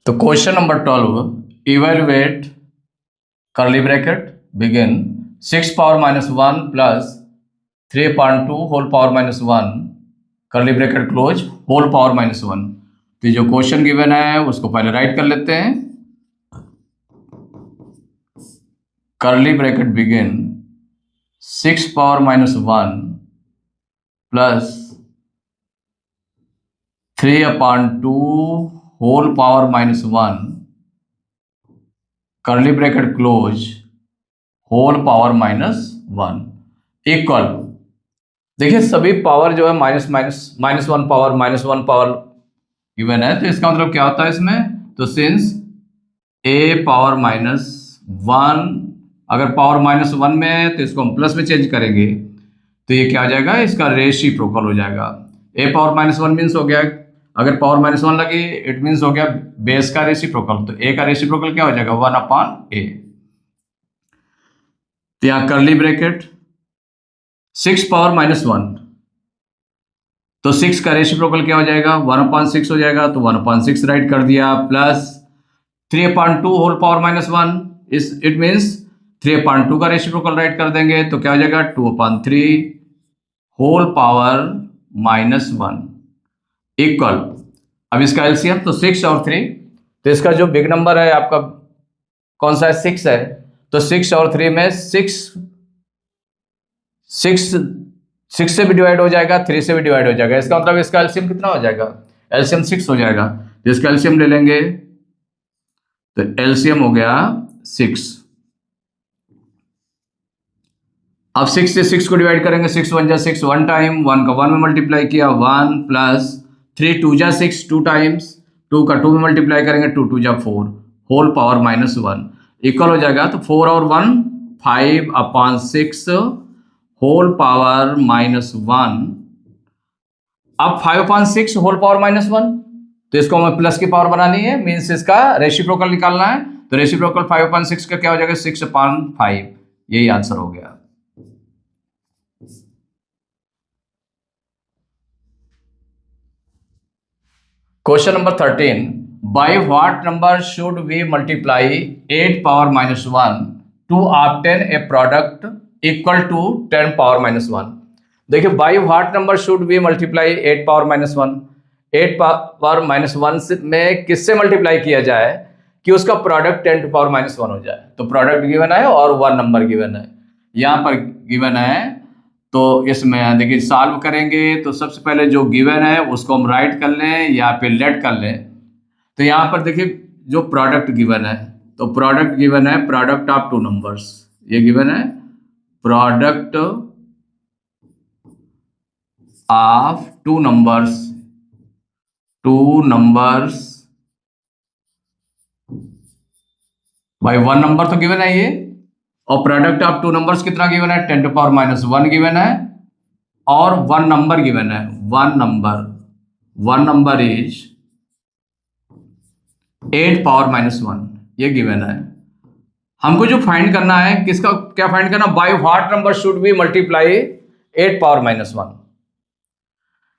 तो question number 12, evaluate curly bracket begin 6 power minus 1 plus 3/2 whole power minus 1 curly bracket close whole power minus 1। तो जो question given है उसको पहले right कर लेते हैं। Curly bracket begin 6 power minus 1 plus 3/2 whole power minus 1 curly bracket close whole power minus 1 equal. देखिए सभी पावर जो है माइनस वन पावर गिवन है, तो इसका मतलब क्या होता है इसमें, तो सिंस a पावर माइनस 1 अगर पावर माइनस 1 में है तो इसको हम प्लस में चेंज करेंगे तो ये क्या हो जाएगा, इसका रेसिप्रोकल हो जाएगा। a पावर माइनस 1 मीन्स हो गया, अगर पावर माइनस 1 लगी इट मीन्स हो गया बेस का रेसिप्रोकल, तो a का रेसिप्रोकल क्या हो जाएगा 1/a। तो यहाँ कर्ली ब्रैकेट 6 पावर माइनस 1, तो 6 का रेसिप्रोकल क्या हो जाएगा 1/6 हो जाएगा, तो 1/6 राइट कर दिया, plus 3/2 whole power minus 1 it means 3/2 का रेसिप्रोकल राइट कर देंगे तो क्या हो जाएगा 2/3 होल पावर माइनस 1 इक्वल। अब इसका एलसीएम तो 6 और 3, तो इसका जो बिग नंबर है आपका कौन सा है 6 है, तो 6 और 3 में 6 से भी डिवाइड हो जाएगा, 3 से भी डिवाइड हो जाएगा, इसका मतलब इसका एलसीएम कितना हो जाएगा, एलसीएम 6 हो जाएगा। तो इसका एलसीएम ले लेंगे तो एलसीएम हो गया 6। अब 6 से 6 को डिवाइड करेंगे, 6 1 जा 6 1 टाइम, 1 का 1 में मल्टीप्लाई किया 1 प्लस 3 2 जा 6 2 टाइम्स, 2 का 2 में मल्टीप्लाई करेंगे 2 2 जा 4 होल पावर माइनस 1 इक्वल हो जाएगा। तो 4 और 1 5/6 होल पावर माइनस 1। अब 5/6 होल पावर माइनस 1, तो इसको हमें प्लस की पावर बनानी है, मीन्स इसका रेसिप्रोकल निकालना है, तो रेसिप्रोकल 5/6 का क्या हो जाएगा 6/5, यही आंसर हो गया। Question number 13, by what number should we multiply 8 power minus 1 to obtain a product equal to 10 power minus 1। देखिए by what number should we multiply 8 power minus 1, 8 power minus 1 में किससे मल्टीप्लाई किया जाए कि उसका प्रोडक्ट 10 टू पावर माइनस 1 हो जाए। तो प्रोडक्ट गिवन है और 1 नंबर गिवन है, यहाँ पर गिवन है, तो इसमें देखिए सॉल्व करेंगे तो सबसे पहले जो गिवन है उसको हम राइट कर लें या फिर लेट कर लें। तो यहाँ पर देखिए जो प्रोडक्ट गिवन है, तो प्रोडक्ट गिवन है प्रोडक्ट ऑफ 2 नंबर्स, ये गिवन है प्रोडक्ट ऑफ 2 नंबर्स भाई 1 नंबर तो गिवन है ये, और प्रोडक्ट ऑफ 2 नंबर्स कितना गिवन है 10 टू पावर माइनस 1 गिवन है, और 1 नंबर गिवन है, 1 नंबर इज 8 पावर माइनस 1, ये गिवन है। हमको जो फाइंड करना है किसका, क्या फाइंड करना, by what number should we multiply 8 power minus 1,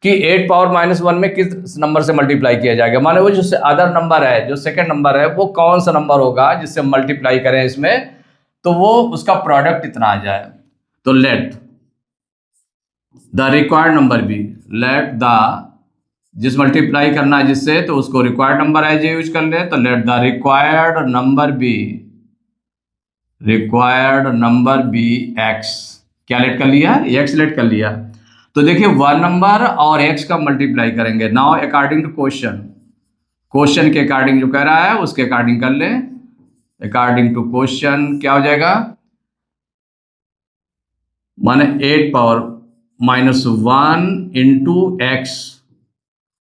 कि 8 पावर माइनस 1 में किस नंबर से मल्टीप्लाई किया जाएगा, माने वो जो अदर नंबर है, जो सेकंड नंबर है वो कौन सा नंबर होगा जिससे मल्टीप्लाई करें इसमें, तो वो उसका प्रोडक्ट इतना आ जाए। तो let the required number be, let the जिस मल्टीप्लाई करना है जिससे, तो उसको रिक्वायर्ड नंबर एज यूज कर ले, तो let the required number be x, क्या लेट कर लिया, एक्स लेट कर लिया। तो देखिए 1 नंबर और एक्स का मल्टीप्लाई करेंगे। नाउ अकॉर्डिंग टू क्वेश्चन के अकॉर्डिंग जो कह रहा है उसके अकॉर्डिंग कर ले, अकॉर्डिंग टू क्वेश्चन क्या हो जाएगा, माने 8 पावर माइनस 1 इंटू एक्स,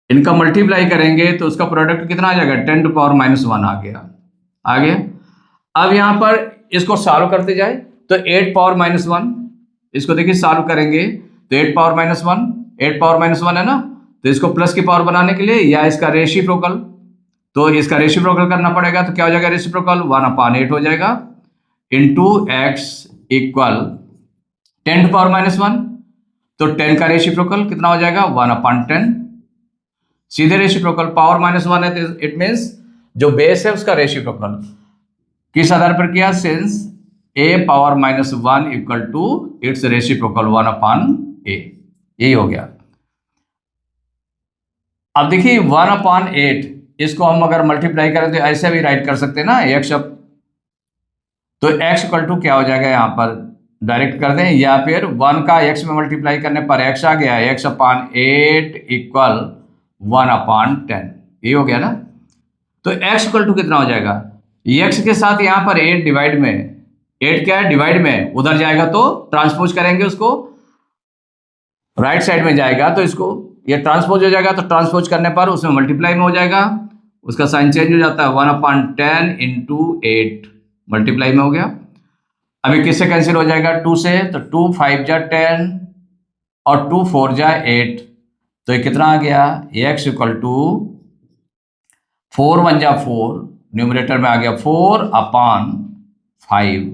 इनका मल्टीप्लाई करेंगे तो उसका प्रोडक्ट कितना आ जाएगा 10 टू पावर माइनस 1 आ गया। अब यहां पर इसको सॉल्व करते जाए तो 8 पावर माइनस 1, इसको देखिए सॉल्व करेंगे तो 8 पावर माइनस 1 है ना, तो इसको प्लस की पावर बनाने के लिए या इसका रेसिप्रोकल, तो इसका रेसिप्रोकल करना पड़ेगा, तो क्या हो जाएगा रेसिप्रोकल 1/8 हो जाएगा into x equal 10 to power minus 1, तो 10 का रेसिप्रोकल कितना हो जाएगा 1/10, सीधे रेसिप्रोकल पावर -1 है तो इट मीन्स जो बेस है उसका रेसिप्रोकल। किस आधार पर किया? Since a power minus 1 equal to its reciprocal 1 upon a, यही हो गया। अब देखिए 1 अपॉन 8, इसको हम अगर मल्टीप्लाई करें तो ऐसे भी राइट कर सकते हैं ना, x अब, तो x इक्वल टू क्या हो जाएगा, यहाँ पर डायरेक्ट कर दें, या फिर 1 का x में मल्टीप्लाई करने पर x आ गया, x अपॉन 8 इक्वल 1 अपॉन 10, ये हो गया ना। तो x इक्वल टू कितना हो जाएगा, x के साथ यहाँ पर 8 डिवाइड में, 8 क्या है डिवाइड में, उधर जाएगा तो ट्रांसपोज करेंगे उसको, राइट साइड में जाएगा तो इसको ये ट्रांसपोज हो जाएगा, तो ट्रांसपोज करने पर उसमें मल्टीप्लाई में हो जाएगा, उसका साइन चेंज हो जाता है, 1 अपॉन 10 इंटू 8 मल्टीप्लाई में हो गया। अभी किससे कैंसिल हो जाएगा, 2 से, तो 2 5 जा 10 और 2 4 जा 8, तो ये कितना आ गया, x इक्वल टू 4 1 जा 4, न्यूमरेटर में आ गया 4 अपॉन 5।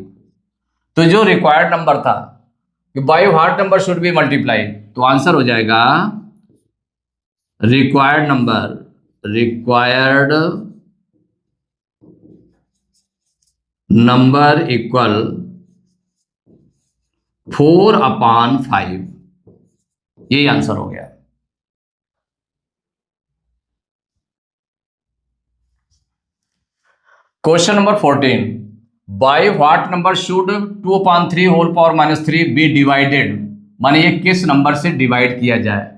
तो जो रिक्वायर्ड नंबर था कि by what number should be multiply, तो आंसर हो जाएगा रिक्वायर्ड नंबर इक्वल 4 अपॉन 5, यही आंसर हो गया। Question number 14, by what number should 2 upon 3 whole power minus 3 be divided, माने ये किस नंबर से डिवाइड किया जाए,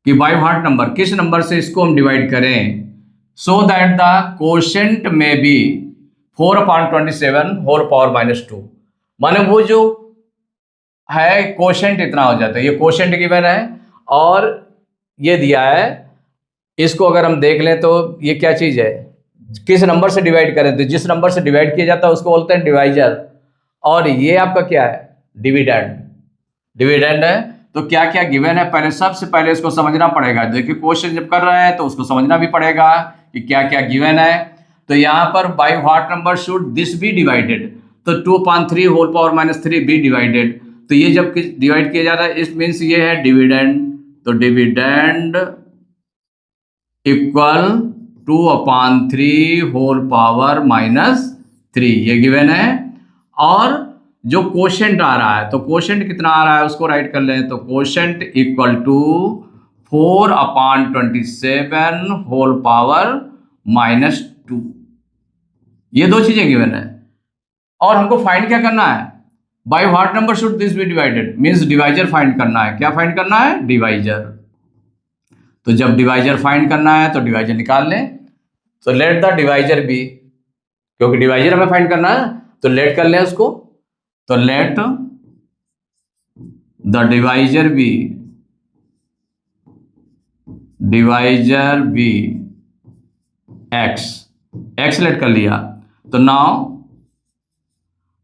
कि बाय व्हाट नंबर, किस नंबर से इसको हम डिवाइड करें, सो दैट द कोशेंट में be 4 upon 27 whole power minus 2, माने वो जो है कोशेंट इतना हो जाता है, ये कोशेंट गिवन है और ये दिया है, इसको अगर हम देख लें तो ये क्या चीज है, किस नंबर से डिवाइड करें, तो जिस नंबर से डिवाइड किया जाता है उसको बोलते हैं डिवाइजर, और ये आपका क्या है, डिविडेंड है। तो क्या क्या गिवन है, पहले सबसे पहले इसको समझना पड़ेगा, देखिए क्वेश्चन जब कर रहे हैं तो उसको समझना भी पड़ेगा कि क्या क्या गिवन है। तो यहाँ पर by what number should this be divided, तो 2 upon 3 whole power minus 3 be divided, तो ये जब डिवाइड किया जा रहा है इस मीन्स ये है डिविडेंड, तो dividend equal 2 upon 3 whole power minus 3, ये गिवन है। और जो कोशेंट आ रहा है, तो कोशेंट कितना आ रहा है उसको राइट कर लें, तो quotient equal to 4 upon 27 whole power minus 2, ये दो चीजें गिवन है। और हमको फाइंड क्या करना है, by what number should this be divided, means divisor find करना है। क्या फाइंड करना है, डिवाइजर। तो जब डिवाइजर फाइंड करना है तो डिवाइजर निकाल लें, तो लेट द डिवाइजर बी, क्योंकि डिवाइजर हमें फाइंड करना है तो लेट कर लें उसको, तो let the divisor be x let कर लिया। तो नाउ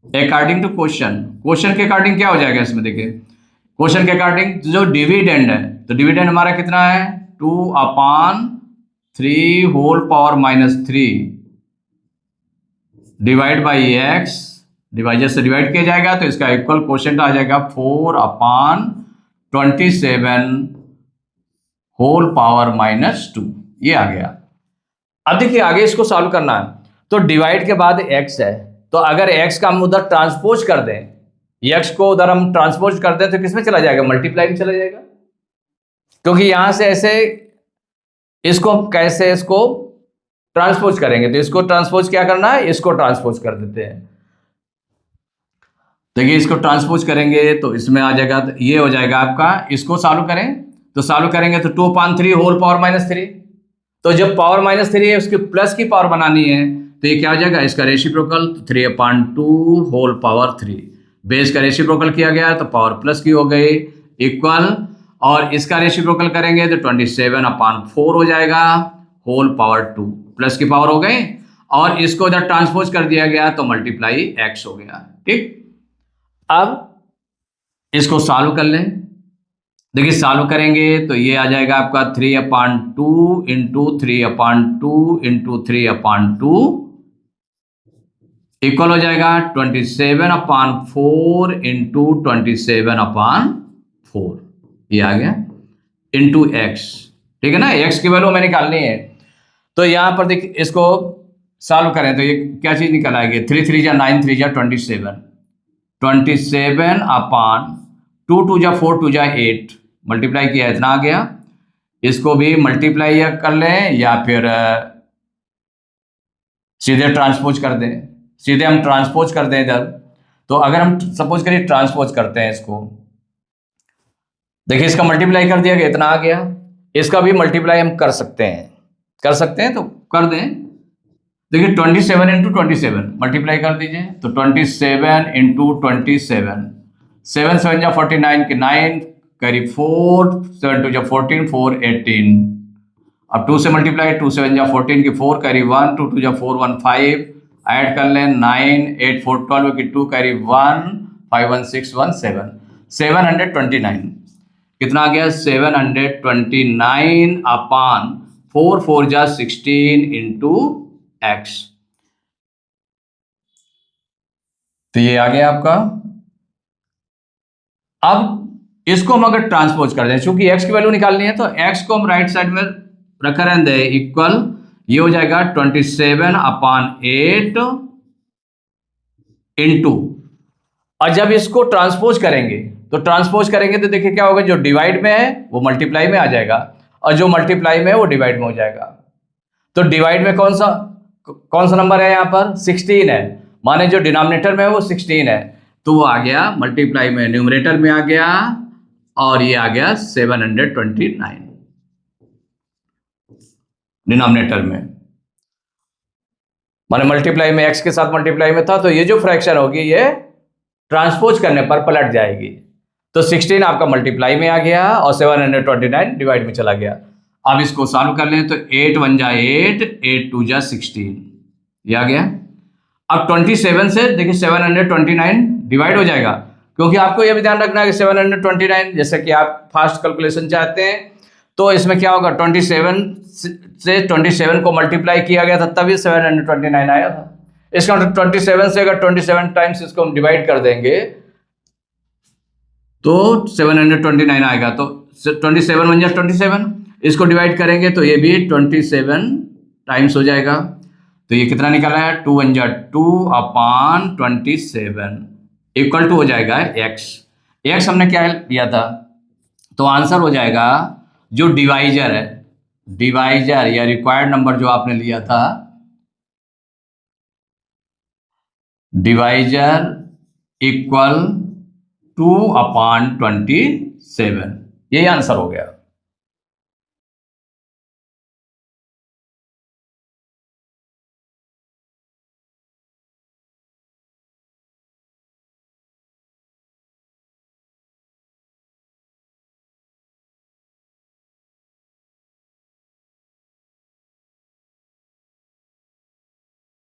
अकॉर्डिंग टू क्वेश्चन के अकॉर्डिंग क्या हो जाएगा इसमें, देखिए क्वेश्चन के अकॉर्डिंग जो डिविडेंड है, तो डिविडेंड हमारा कितना है, 2 upon 3 whole power minus 3 divide by x, divisor से डिवाइड किया जाएगा तो इसका इक्वल क्वोशिएंट आ जाएगा 4 अपॉन 27 होल पावर माइनस 2, ये आ गया। अब देखिए आगे इसको सॉल्व करना है, तो डिवाइड के बाद x है, तो अगर x का हम उधर ट्रांसपोज कर दें, x को उधर हम ट्रांसपोज कर दें तो किसमें चला जाएगा, मल्टीप्लाई में चला जाएगा, क्योंकि यहां से ऐसे इसको कैसे इसको ट्रांसपोज करेंगे, तो इसको ट्रांसपोज क्या करना है, इसको ट्रांसपोज कर देते हैं। देखिए इसको ट्रांसपोज करेंगे तो इसमें आ जाएगा, तो ये हो जाएगा आपका, इसको सॉल्व करें तो सॉल्व करेंगे तो 2 अपॉन 3 होल पावर माइनस 3, तो जब पावर माइनस 3 है उसकी प्लस की पावर बनानी है तो ये क्या हो जाएगा, इसका रेसिप्रोकल, तो 3 अपॉन 2 होल पावर 3, बेस का रेसिप्रोकल किया गया तो पावर प्लस की हो गई इक्वल, और इसका रेसिप्रोकल करेंगे तो 27 अपॉन 4 हो जाएगा होल पावर 2, प्लस की पावर हो गई, और इसको इधर ट्रांसपोज कर दिया गया तो मल्टीप्लाई x हो गया। ठीक, अब इसको सॉल्व कर लें, देखिए सॉल्व करेंगे तो ये आ जाएगा आपका 3 upon 2 into 3 upon 2 into 3 upon 2 equal हो जाएगा 27 अपॉन 4 इंटू 27 अपॉन 4, ये आ गया इंटू x, ठीक है ना, x की वैल्यू हमें निकालनी है। तो यहाँ पर देख, इसको सॉल्व करें तो ये क्या चीज़ निकल आएगी, 3 3 जा 9, 3 जा 27, 27 अपान 2 2 जा 4, 2 जा 8, मल्टीप्लाई किया इतना आ गया। इसको भी मल्टीप्लाई कर लें या फिर सीधे ट्रांसपोज कर दें, सीधे हम ट्रांसपोज कर दें इधर। तो अगर हम सपोज करिए ट्रांसपोज करते हैं इसको, देखिए इसका मल्टीप्लाई कर दिया गया इतना आ गया, इसका भी मल्टीप्लाई हम कर सकते हैं तो कर दें। देखिए 27 इंटू 27 मल्टीप्लाई कर दीजिए, तो 27 इंटू 27, 7 7 जा 49 के 9 करीब 4, 7 2 जा 14, 4 18। अब 2 से मल्टीप्लाई, 2 7 जा 14 की 4 करीब 1, 2 2 जा 4 1 5, ऐड कर लें 9 8 4 12 की 2 करीब 1, 5 1 6 1 7, 729 कितना आ गया, 729 अपान 4 4 जा 16 इंटू x। तो ये आ गया आपका। अब इसको हम अगर ट्रांसपोज कर दें, चूंकि x की वैल्यू निकालनी है तो x को हम राइट साइड में रखा रहने दें, इक्वल ये हो जाएगा 27 अपान 8 इंटू, और जब इसको ट्रांसपोज करेंगे तो देखिए क्या होगा, जो डिवाइड में है वो मल्टीप्लाई में आ जाएगा और जो मल्टीप्लाई में है वो डिवाइड में हो जाएगा। तो डिवाइड में कौन सा नंबर है, यहाँ पर 16 है, माने जो डिनोमिनेटर में है वो 16 है, तो वो आ गया मल्टीप्लाई में, न्यूमरेटर में आ गया और ये आ गया 729 डिनोमिनेटर में, माने मल्टीप्लाई में x के साथ मल्टीप्लाई में था, तो ये जो फ्रैक्शन होगी ये ट्रांसपोज करने पर पलट जाएगी। तो 16 आपका मल्टीप्लाई में आ गया और 729 डिवाइड में चला गया। अब इसको सॉल्व कर लें तो 8 1 जा 8, 8 2 जा 16, ये आ गया। अब 27 से देखिए 729 डिवाइड हो जाएगा, क्योंकि आपको यह भी ध्यान रखना है कि 729 जैसे कि आप फास्ट कैलकुलेशन चाहते हैं तो इसमें क्या होगा, 27 से 27 को मल्टीप्लाई किया गया था तभी 729 आया था। इसका मतलब 27 से अगर 27 टाइम्स इसको हम डिवाइड कर देंगे तो 729 आएगा। तो 27 1 जा 27, इसको डिवाइड करेंगे तो ये भी 27 टाइम्स हो जाएगा। तो ये कितना निकला है, 2 1 जा 2 अपान 27 इक्वल टू हो जाएगा x हमने क्या लिया था, तो आंसर हो जाएगा जो डिवाइजर है, डिवाइजर या रिक्वायर्ड नंबर जो आपने लिया था, डिवाइजर इक्वल 2 अपान 27, यही आंसर हो गया।